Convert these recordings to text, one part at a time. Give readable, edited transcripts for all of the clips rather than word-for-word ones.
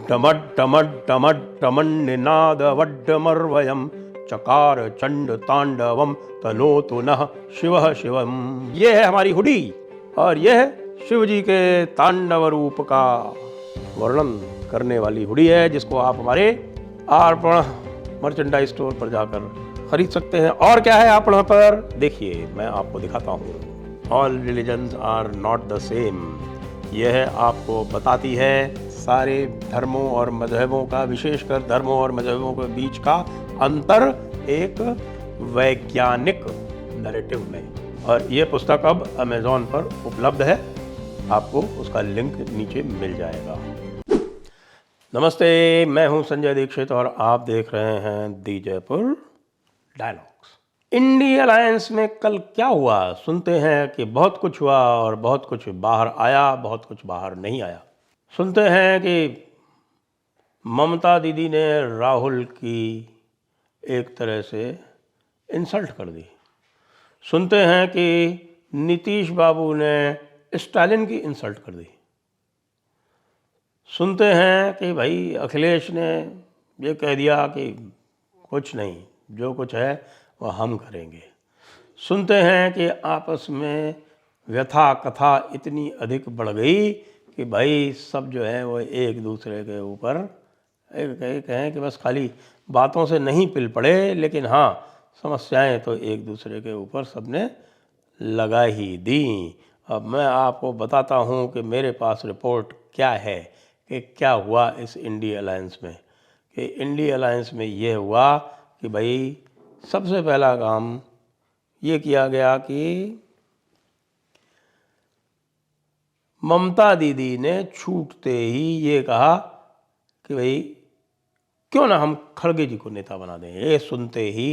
डमड डमड डमड demon Ninad वड्डमर्वयम चकार चंड तांडवम तनोतु नः शिवः शिवम। ये है हमारी हुडी और यह है शिव जी के तांडव रूप का वर्णन करने वाली हुडी है, जिसको आप हमारे अर्पण मर्चेंडाइज स्टोर पर जाकर खरीद सकते हैं। और क्या है अर्पण पर, देखिए मैं आपको दिखाता हूँ। All religions are not the same. यह आपको बताती है सारे धर्मों और मजहबों का, विशेषकर धर्मों और मजहबों के बीच का अंतर एक वैज्ञानिक नैरेटिव में। और ये पुस्तक अब अमेज़ॉन पर उपलब्ध है, आपको उसका लिंक नीचे मिल जाएगा। नमस्ते, मैं हूं संजय दीक्षित और आप देख रहे हैं दी जयपुर डायलॉग्स। इंडी अलायंस में कल क्या हुआ, सुनते हैं कि बहुत कुछ हुआ और बहुत कुछ बाहर आया, बहुत कुछ बाहर नहीं आया। सुनते हैं कि ममता दीदी ने राहुल की एक तरह से इंसल्ट कर दी। सुनते हैं कि नीतीश बाबू ने स्टालिन की इंसल्ट कर दी। सुनते हैं कि भाई अखिलेश ने ये कह दिया कि कुछ नहीं, जो कुछ है वह हम करेंगे। सुनते हैं कि आपस में व्यथा कथा इतनी अधिक बढ़ गई कि भाई सब जो है वो एक दूसरे के ऊपर कहें कि बस खाली बातों से नहीं पिल पड़े, लेकिन हाँ समस्याएं तो एक दूसरे के ऊपर सबने लगा ही दी। अब मैं आपको बताता हूँ कि मेरे पास रिपोर्ट क्या है कि क्या हुआ इस इंडी अलायंस में। कि इंडी अलायंस में ये हुआ कि भाई सबसे पहला काम ये किया गया कि ममता दीदी ने छूटते ही ये कहा कि भाई क्यों ना हम खड़गे जी को नेता बना दें। ये सुनते ही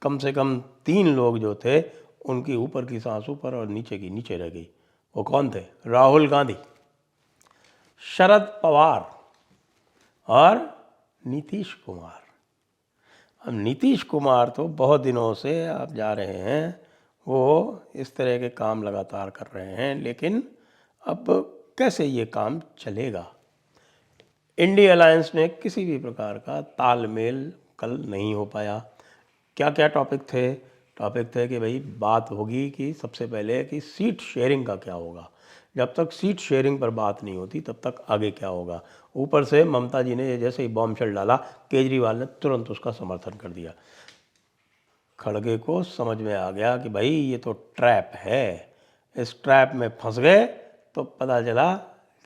कम से कम 3 लोग जो थे उनकी ऊपर की सांस ऊपर और नीचे की नीचे रह गई। वो कौन थे? राहुल गांधी, शरद पवार और नीतीश कुमार। अब नीतीश कुमार तो बहुत दिनों से आप जा रहे हैं, वो इस तरह के काम लगातार कर रहे हैं, लेकिन अब कैसे ये काम चलेगा? इंडी अलायंस में किसी भी प्रकार का तालमेल कल नहीं हो पाया। क्या क्या टॉपिक थे? टॉपिक थे कि भाई बात होगी कि सबसे पहले कि सीट शेयरिंग का क्या होगा। जब तक सीट शेयरिंग पर बात नहीं होती तब तक आगे क्या होगा। ऊपर से ममता जी ने जैसे ही बॉम्बशेल डाला, केजरीवाल ने तुरंत उसका समर्थन कर दिया। खड़गे को समझ में आ गया कि भाई ये तो ट्रैप है, इस ट्रैप में फंस गए तो पता चला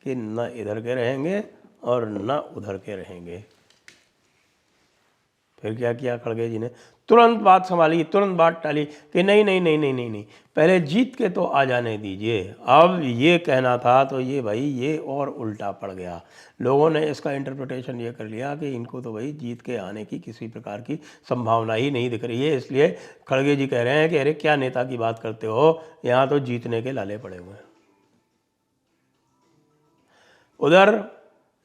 कि न इधर के रहेंगे और न उधर के रहेंगे। फिर क्या किया खड़गे जी ने? तुरंत बात संभाली, तुरंत बात टाली कि नहीं नहीं नहीं नहीं नहीं नहीं, पहले जीत के तो आ जाने दीजिए। अब ये कहना था तो ये भाई ये और उल्टा पड़ गया। लोगों ने इसका इंटरप्रिटेशन ये कर लिया कि इनको तो भाई जीत के आने की किसी प्रकार की संभावना ही नहीं दिख रही है, इसलिए खड़गे जी कह रहे हैं कि अरे क्या नेता की बात करते हो, यहाँ तो जीतने के लाले पड़े हुए हैं। उधर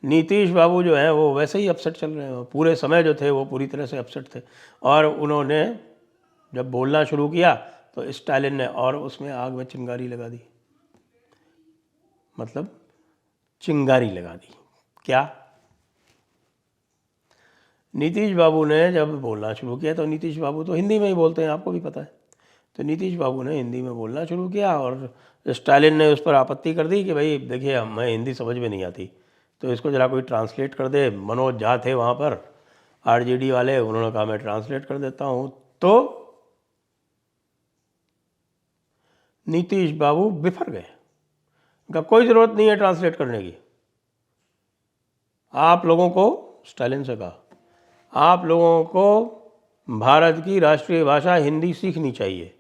नीतीश बाबू जो हैं वो वैसे ही अपसेट चल रहे हैं, पूरे समय जो थे वो पूरी तरह से अपसेट थे। और उन्होंने जब बोलना शुरू किया तो स्टालिन ने और उसमें आग में चिंगारी लगा दी। मतलब चिंगारी लगा दी क्या? नीतीश बाबू ने जब बोलना शुरू किया तो नीतीश बाबू तो हिंदी में ही बोलते हैं, आपको भी पता है। तो नीतीश बाबू ने हिंदी में बोलना शुरू किया और स्टालिन ने उस पर आपत्ति कर दी कि भाई देखिए हमें हिंदी समझ में नहीं आती, तो इसको ज़रा कोई ट्रांसलेट कर दे। मनोज झा थे वहाँ पर आरजेडी वाले, उन्होंने कहा मैं ट्रांसलेट कर देता हूँ। तो नीतीश बाबू बिफर गए, उनका कोई ज़रूरत नहीं है ट्रांसलेट करने की। आप लोगों को, स्टालिन से कहा, आप लोगों को भारत की राष्ट्रीय भाषा हिंदी सीखनी चाहिए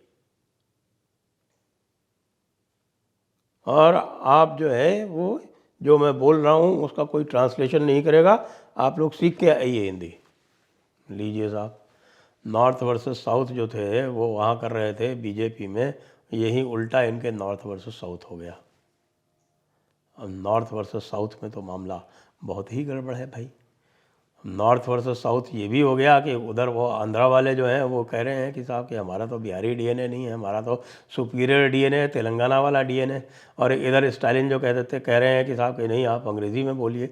और आप जो है वो जो मैं बोल रहा हूँ उसका कोई ट्रांसलेशन नहीं करेगा, आप लोग सीख के आइए हिंदी। लीजिए साहब, नॉर्थ वर्सेस साउथ जो थे वो वहाँ कर रहे थे बीजेपी में, यही उल्टा इनके नॉर्थ वर्सेस साउथ हो गया। अब नॉर्थ वर्सेस साउथ में तो मामला बहुत ही गड़बड़ है भाई। नॉर्थ वर्सेस साउथ ये भी हो गया कि उधर वो आंध्रा वाले जो हैं वो कह रहे हैं कि साहब कि हमारा तो बिहारी डीएनए नहीं है, हमारा तो सुपीरियर डीएनए है, तेलंगाना वाला डीएनए। और इधर स्टालिन जो कह रहे हैं कि साहब कि नहीं आप अंग्रेज़ी में बोलिए।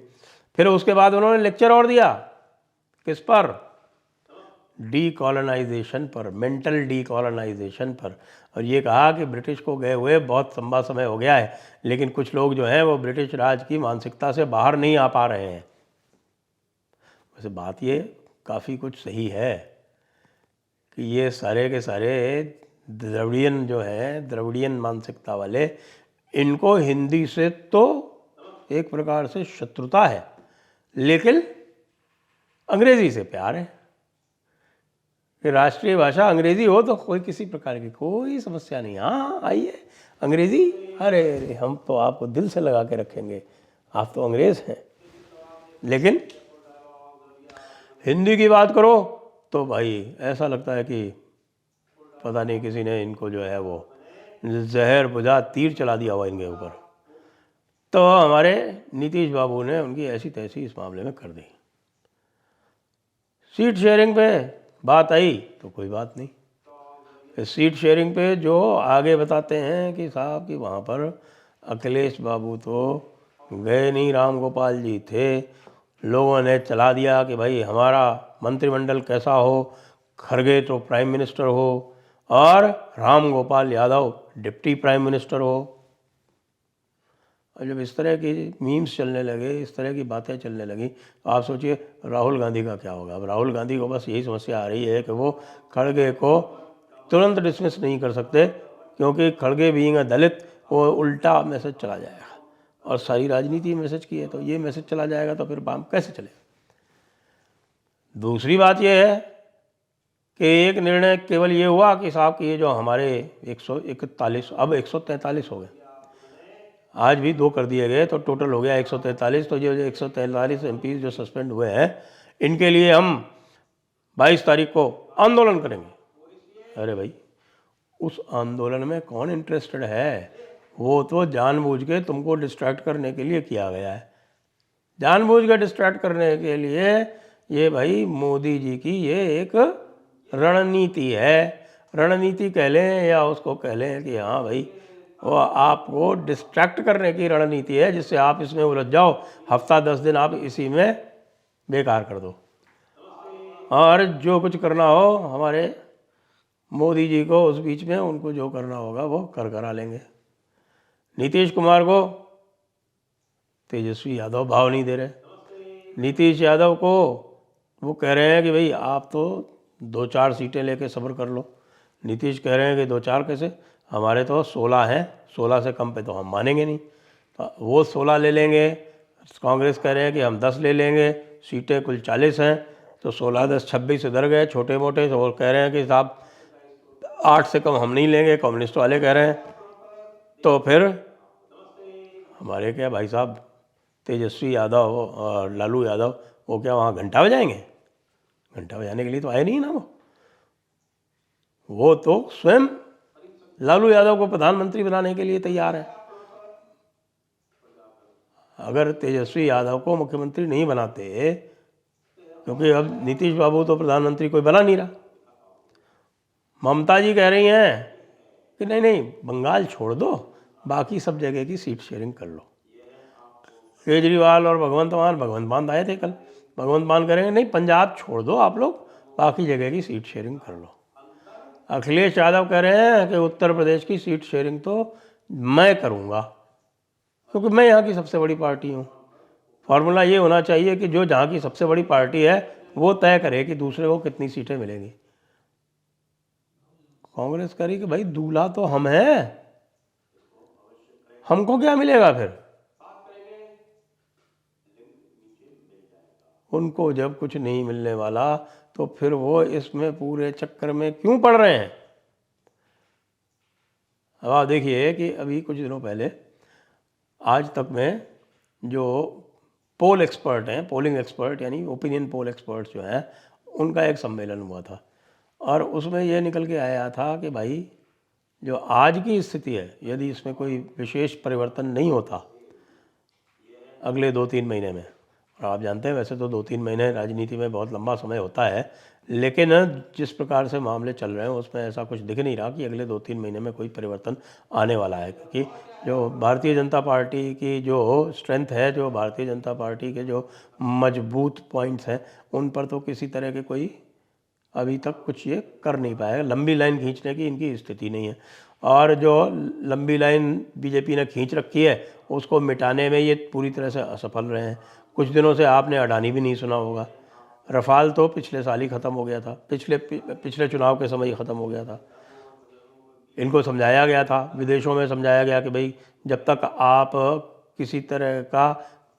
फिर उसके बाद उन्होंने लेक्चर और दिया, किस पर? डीकॉलोनाइजेशन पर, मेंटल डीकॉलोनाइजेशन पर। और ये कहा कि ब्रिटिश को गए हुए बहुत लंबा समय हो गया है, लेकिन कुछ लोग जो हैं वो ब्रिटिश राज की मानसिकता से बाहर नहीं आ पा रहे हैं। वैसे बात ये काफ़ी कुछ सही है कि ये सारे के सारे द्रविड़ियन जो हैं, द्रविड़ियन मानसिकता वाले, इनको हिंदी से तो एक प्रकार से शत्रुता है, लेकिन अंग्रेज़ी से प्यार है कि राष्ट्रीय भाषा अंग्रेज़ी हो तो कोई किसी प्रकार की कोई समस्या नहीं। हाँ आइए अंग्रेज़ी, अरे अरे हम तो आपको दिल से लगा के रखेंगे, आप तो अंग्रेज़ हैं। लेकिन हिंदी की बात करो तो भाई ऐसा लगता है कि पता नहीं किसी ने इनको जो है वो जहर बुझा तीर चला दिया हुआ इनके ऊपर। तो हमारे नीतीश बाबू ने उनकी ऐसी तैसी इस मामले में कर दी। सीट शेयरिंग पे बात आई तो कोई बात नहीं। इस सीट शेयरिंग पे जो आगे बताते हैं कि साहब कि वहाँ पर अखिलेश बाबू तो गए नहीं, राम गोपाल जी थे, लोगों ने चला दिया कि भाई हमारा मंत्रिमंडल कैसा हो, खड़गे तो प्राइम मिनिस्टर हो और Ram Gopal Yadav deputy prime minister हो। और जब इस तरह की मीम्स चलने लगे, इस तरह की बातें चलने लगी, तो आप सोचिए राहुल गांधी का क्या होगा। अब राहुल गांधी को बस यही समस्या आ रही है कि वो खड़गे को तुरंत डिसमिस नहीं कर सकते, क्योंकि खड़गे बीइंग अ दलित वो उल्टा मैसेज चला जाएगा। और सारी राजनीति मैसेज की है, तो ये मैसेज चला जाएगा तो फिर काम कैसे चलेगा। दूसरी बात यह है कि एक निर्णय केवल ये हुआ कि साहब कि ये जो हमारे 141 अब 143 हो गए, आज भी 2 कर दिए गए तो टोटल हो गया 143। तो जो 143 MP जो सस्पेंड हुए हैं, इनके लिए हम 22 तारीख को आंदोलन करेंगे। अरे भाई उस आंदोलन में कौन इंटरेस्टेड है? वो तो जानबूझ के तुमको डिस्ट्रैक्ट करने के लिए किया गया है, जानबूझ के डिस्ट्रैक्ट करने के लिए। ये भाई मोदी जी की ये एक रणनीति है, रणनीति कह लें या उसको कह लें कि हाँ भाई वो आपको डिस्ट्रैक्ट करने की रणनीति है, जिससे आप इसमें उलझ जाओ, हफ्ता 10 दिन आप इसी में बेकार कर दो, और जो कुछ करना हो हमारे मोदी जी को उस बीच में उनको जो करना होगा वो करा लेंगे। नीतीश कुमार को तेजस्वी यादव भाव नहीं दे रहे। नीतीश यादव को वो कह रहे हैं कि भाई आप तो 2-4 सीटें लेके सब्र कर लो। नीतीश कह रहे हैं कि 2-4 कैसे, हमारे तो 16 हैं, 16 से कम पे तो हम मानेंगे नहीं। तो वो 16 ले लेंगे, कांग्रेस कह रहे हैं कि हम 10 ले लेंगे, सीटें कुल 40 हैं, तो 16-10 26 इधर गए छोटे मोटे। तो वो कह रहे हैं कि साहब 8 से कम हम नहीं लेंगे, कम्युनिस्ट वाले कह रहे हैं। तो फिर हमारे क्या भाई साहब तेजस्वी यादव और लालू यादव वो क्या वहाँ घंटा बजाएंगे? घंटा बजाने के लिए तो आए नहीं ना वो तो स्वयं लालू यादव को प्रधानमंत्री बनाने के लिए तैयार है। अगर तेजस्वी यादव को मुख्यमंत्री नहीं बनाते, क्योंकि अब नीतीश बाबू तो प्रधानमंत्री कोई बना नहीं रहा, ममता जी कह रही हैं कि नहीं नहीं बंगाल छोड़ दो, बाकी सब जगह की सीट शेयरिंग कर लो। केजरीवाल और भगवंत मान आए थे कल, भगवंत मान करेंगे नहीं पंजाब छोड़ दो आप लोग, बाकी जगह की सीट शेयरिंग कर लो। अखिलेश यादव कह रहे हैं कि उत्तर प्रदेश की सीट शेयरिंग तो मैं करूंगा, क्योंकि मैं यहाँ की सबसे बड़ी पार्टी हूँ। फॉर्मूला ये होना चाहिए कि जो जहाँ की सबसे बड़ी पार्टी है वो तय करे कि दूसरे को कितनी सीटें मिलेंगी। कांग्रेस कह रही कि भाई दूल्हा तो हम हैं, हमको क्या मिलेगा फिर। उनको जब कुछ नहीं मिलने वाला तो फिर वो इसमें पूरे चक्कर में क्यों पड़ रहे हैं। अब आप देखिए कि अभी कुछ दिनों पहले आज तक में जो पोल एक्सपर्ट हैं, पोलिंग एक्सपर्ट यानी ओपिनियन पोल एक्सपर्ट जो हैं, उनका एक सम्मेलन हुआ था, और उसमें ये निकल के आया था कि भाई जो आज की स्थिति है, यदि इसमें कोई विशेष परिवर्तन नहीं होता अगले 2-3 महीने में, और आप जानते हैं वैसे तो 2-3 महीने राजनीति में बहुत लंबा समय होता है, लेकिन जिस प्रकार से मामले चल रहे हैं उसमें ऐसा कुछ दिख नहीं रहा कि अगले 2-3 महीने में कोई परिवर्तन आने वाला है। क्योंकि जो भारतीय जनता पार्टी की जो स्ट्रेंथ है, जो भारतीय जनता पार्टी के जो मजबूत पॉइंट्स हैं, उन पर तो किसी तरह के कोई अभी तक कुछ ये कर नहीं पाएगा। लंबी लाइन खींचने की इनकी स्थिति नहीं है, और जो लंबी लाइन बीजेपी ने खींच रखी है उसको मिटाने में ये पूरी तरह से असफल रहे हैं। कुछ दिनों से आपने अडानी भी नहीं सुना होगा। रफाल तो पिछले साल ही ख़त्म हो गया था, पिछले चुनाव के समय ही ख़त्म हो गया था। इनको समझाया गया था, विदेशों में समझाया गया कि भाई जब तक आप किसी तरह का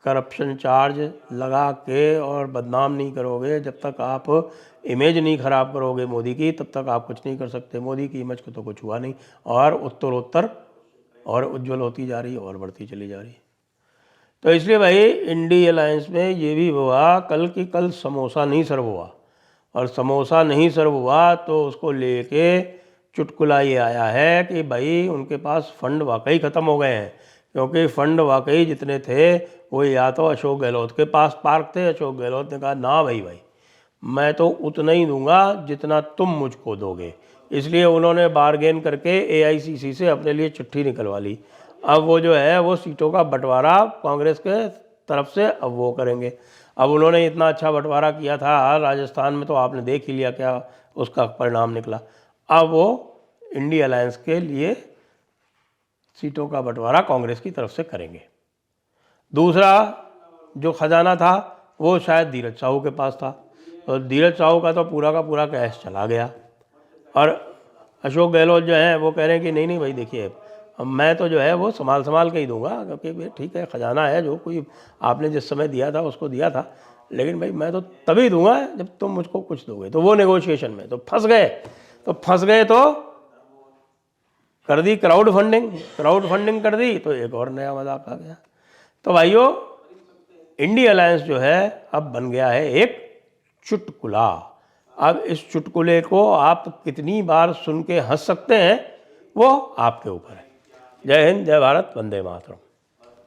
करप्शन चार्ज लगा के और बदनाम नहीं करोगे, जब तक आप इमेज नहीं ख़राब करोगे मोदी की, तब तक आप कुछ नहीं कर सकते। मोदी की इमेज को तो कुछ हुआ नहीं, और उत्तरोत्तर और उज्जवल होती जा रही है और बढ़ती चली जा रही है। तो इसलिए भाई इंडी अलायंस में ये भी हुआ कल की कल समोसा नहीं सर्व हुआ, और समोसा नहीं सर्व हुआ तो उसको लेके चुटकुला ये आया है कि भाई उनके पास फंड वाकई ख़त्म हो गए हैं। क्योंकि फंड वाकई जितने थे वो या तो अशोक गहलोत के पास पार्क थे। अशोक गहलोत ने कहा ना भाई मैं तो उतना ही दूंगा जितना तुम मुझको दोगे। इसलिए उन्होंने बारगेन करके AICC से अपने लिए चिट्ठी निकलवा ली। अब वो जो है वो सीटों का बंटवारा कांग्रेस के तरफ से अब वो करेंगे। अब उन्होंने इतना अच्छा बंटवारा किया था राजस्थान में, तो आपने देख ही लिया क्या उसका परिणाम निकला। अब वो इंडी अलायंस के लिए सीटों का बंटवारा कांग्रेस की तरफ से करेंगे। दूसरा जो खजाना था वो शायद धीरज साहू के पास था, और धीरज साहू का तो पूरा का पूरा कैश चला गया। और अशोक गहलोत जो है वो कह रहे हैं कि नहीं भाई देखिए, मैं तो जो है वो संभाल के ही दूंगा, क्योंकि ठीक है खजाना है, जो कोई आपने जिस समय दिया था उसको दिया था, लेकिन भाई मैं तो तभी दूंगा जब तुम मुझको कुछ दोगे। तो वो नेगोशिएशन में तो फंस गए तो कर दी क्राउड फंडिंग कर दी, तो एक और नया मजाक आ गया। तो भाइयों इंडी अलायंस जो है अब बन गया है एक चुटकुला। अब इस चुटकुले को आप कितनी बार सुन के हंस सकते हैं वो आपके ऊपर है। जय हिंद, जय भारत, वंदे मातरम।